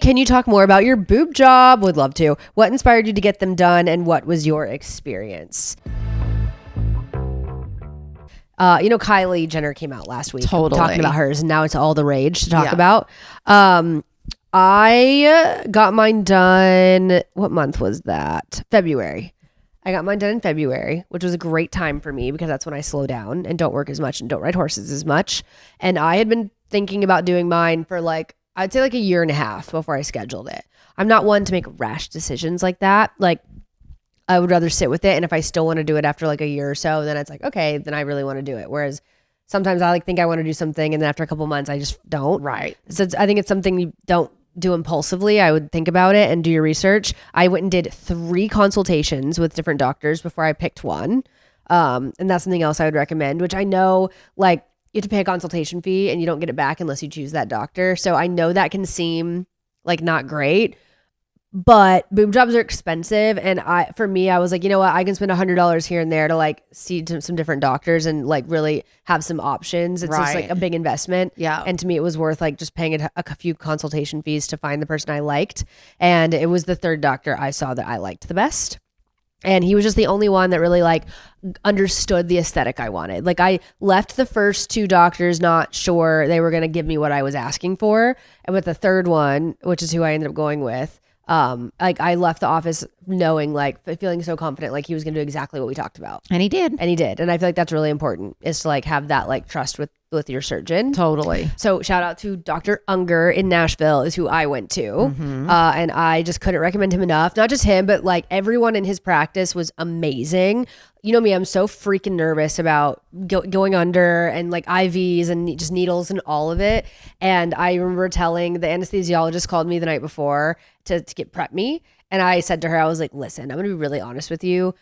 Can you talk more about your boob job? Would love to. What inspired you to get them done, and what was your experience? Kylie Jenner came out last week talking about hers, and now it's all the rage to talk about. I got mine done. What month was that? February. I got mine done in February, which was a great time for me because that's when I slow down and don't work as much and don't ride horses as much. And I had been thinking about doing mine for I'd say a year and a half before I scheduled it. I'm not one to make rash decisions like that. I would rather sit with it. And if I still want to do it after a year or so, then it's okay, then I really want to do it. Whereas sometimes I think I want to do something and then after a couple months, I just don't. Right. So I think it's something you don't do impulsively. I would think about it and do your research. I went and did 3 consultations with different doctors before I picked one. And that's something else I would recommend, which I know you have to pay a consultation fee and you don't get it back unless you choose that doctor. So I know that can seem not great, but boob jobs are expensive. And for me, I was like, you know what? I can spend $100 here and there to see some different doctors and really have some options. It's just a big investment. Yeah. And to me, it was worth just paying a few consultation fees to find the person I liked. And it was the 3rd doctor I saw that I liked the best. And he was just the only one that really understood the aesthetic I wanted. I left the first 2 doctors not sure they were going to give me what I was asking for. And with the 3rd one, which is who I ended up going with, I left the office knowing feeling so confident he was going to do exactly what we talked about. And he did. And I feel that's really important is to have that trust with your surgeon. Totally. So shout out to Dr. Unger in Nashville is who I went to. Mm-hmm. And I just couldn't recommend him enough. Not just him, but everyone in his practice was amazing. You know me, I'm so freaking nervous about going under and IVs and just needles and all of it. And I remember telling the anesthesiologist called me the night before to get prep me. And I said to her, I was like, listen, I'm going to be really honest with you.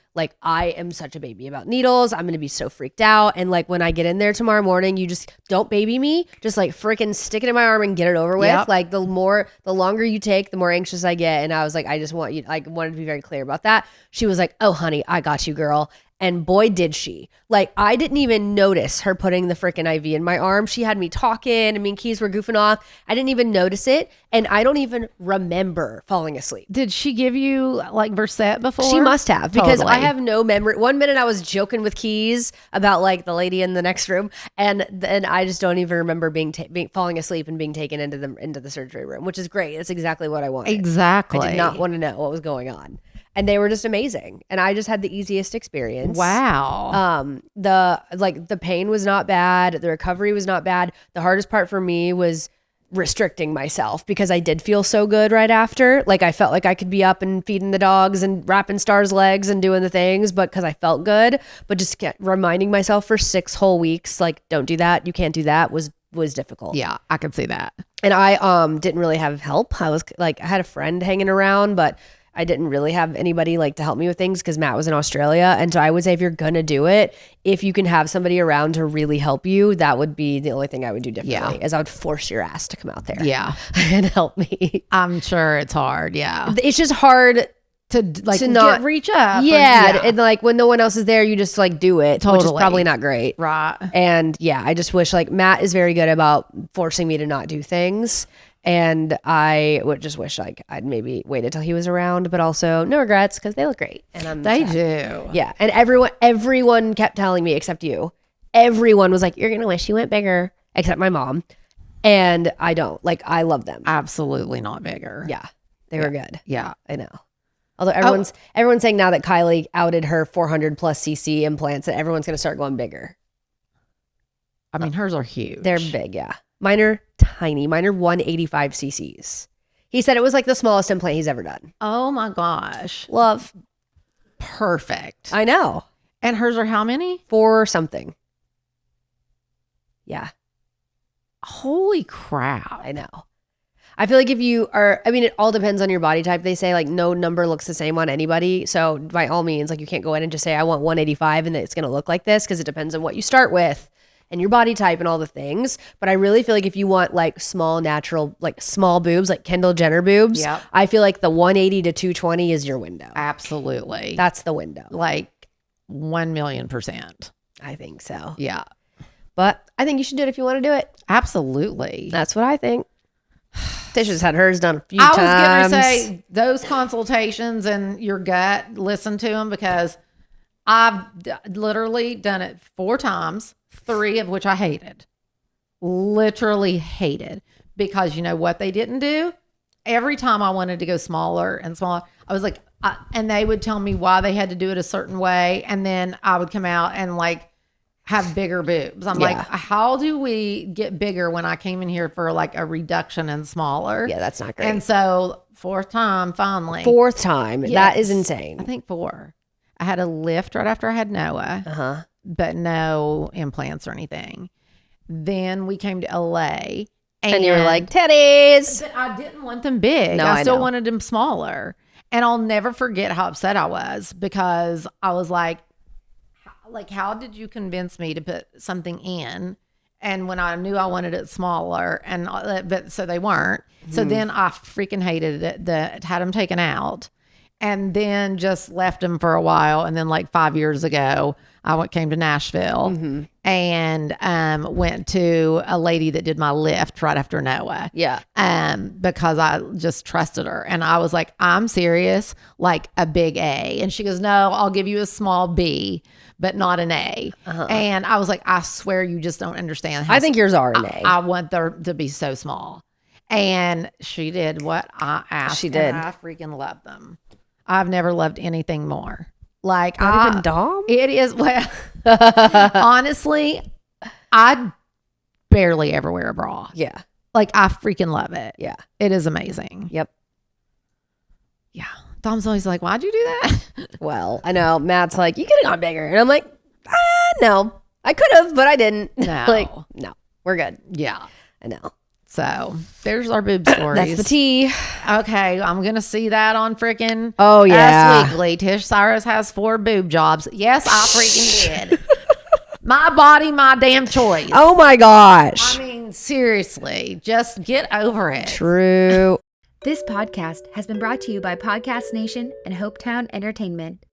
I am such a baby about needles. I'm going to be so freaked out. And when I get in there tomorrow morning, you just don't baby me. Just freaking stick it in my arm and get it over with. Yep. The longer you take, the more anxious I get. And I was like, I just want you, I wanted to be very clear about that. She was like, oh, honey, I got you, girl. And boy, did she. I didn't even notice her putting the freaking IV in my arm. She had me talking and me and Keys were goofing off. I didn't even notice it. And I don't even remember falling asleep. Did she give you Versed before? She must have, because Totally. I have no memory. One minute I was joking with Keys about the lady in the next room. And then I just don't even remember being falling asleep and being taken into the surgery room, which is great. That's exactly what I wanted. Exactly. I did not want to know what was going on. And they were just amazing. And I just had the easiest experience. Wow. The pain was not bad. The recovery was not bad. The hardest part for me was restricting myself because I did feel so good right after. I felt like I could be up and feeding the dogs and wrapping Star's legs and doing the things, but because I felt good. But just reminding myself for 6 whole weeks, don't do that. You can't do that was difficult. Yeah, I could see that. And I didn't really have help. I was I had a friend hanging around, but I didn't really have anybody to help me with things because Matt was in Australia. And so I would say if you're going to do it, if you can have somebody around to really help you, that would be the only thing I would do differently is I would force your ass to come out there. Yeah. And help me. I'm sure it's hard. Yeah. It's just hard to not reach up. Yeah. And when no one else is there, you just do it, totally. Which is probably not great. Right. And yeah, I just wish Matt is very good about forcing me to not do things. And I would just wish I'd maybe waited till he was around, but also no regrets because they look great. And they sad. do. Yeah. And everyone kept telling me except you. Everyone was like, you're going to wish you went bigger, except my mom. And I don't. I love them. Absolutely not bigger. Yeah. They were good. Yeah. I know. Although everyone's saying now that Kylie outed her 400 plus cc implants that everyone's going to start going bigger. I mean, hers are huge. They're big, yeah. Mine are tiny. Mine are 185 cc's. He said it was the smallest implant he's ever done. Oh my gosh. Love. Perfect. I know. And hers are how many? 4 something. Yeah. Holy crap. I know. I feel if you are, it all depends on your body type. They say no number looks the same on anybody. So by all means, you can't go in and just say, I want 185 and it's going to look like this because it depends on what you start with and your body type and all the things. But I really feel if you want small, natural, small boobs, Kendall Jenner boobs, yep. I feel the 180 to 220 is your window. Absolutely. That's the window. 1,000,000%. I think so. Yeah. But I think you should do it if you want to do it. Absolutely. That's what I think. Tish has had hers done a few I times. was going to say those consultations and your gut, listen to them, because I've literally done it 4 times, 3 of which I hated. Literally hated. Because you know what they didn't do? Every time I wanted to go smaller and smaller, I was like, and they would tell me why they had to do it a certain way. And then I would come out and like have bigger boobs. I'm like, how do we get bigger when I came in here for like a reduction and smaller? Yeah, that's not great. And so 4th time, finally. 4th time. Yes. That is insane. I think 4. I had a lift right after I had Noah, but no implants or anything. Then we came to LA. And you were like, titties. But I didn't want them big. No, I still know. wanted them smaller. And I'll never forget how upset I was, because I was like, how did you convince me to put something in? And when I knew I wanted it smaller, but so they weren't. So then I freaking hated it, had them taken out, and then just left them for a while. And then like 5 years ago, I came to Nashville and went to a lady that did my lift right after Noah. Yeah. Because I just trusted her. And I was like, I'm serious, like a big A. And she goes, no, I'll give you a small B, but not an A. And I was like, I swear you just don't understand. I think yours are an A. I want them to be so small. And she did what I asked. She did. And I freaking loved them. I've never loved anything more. Like, not even Dom? It is, well, honestly, I barely ever wear a bra. Yeah. Like, I freaking love it. Yeah. It is amazing. Yep. Yeah. Dom's always like, why'd you do that? Well, I know. Matt's like, you could have gone bigger. And I'm like, no. I could have, but I didn't. No. Like, no. We're good. Yeah. I know. So, there's our boob stories. That's the tea. Okay. I'm going to see that on freaking Oh, yeah. Us Weekly. Tish Cyrus has 4 boob jobs. Yes, I freaking did. My body, my damn choice. Oh, my gosh. I mean, seriously, just get over it. True. This podcast has been brought to you by Podcast Nation and Hopetown Entertainment.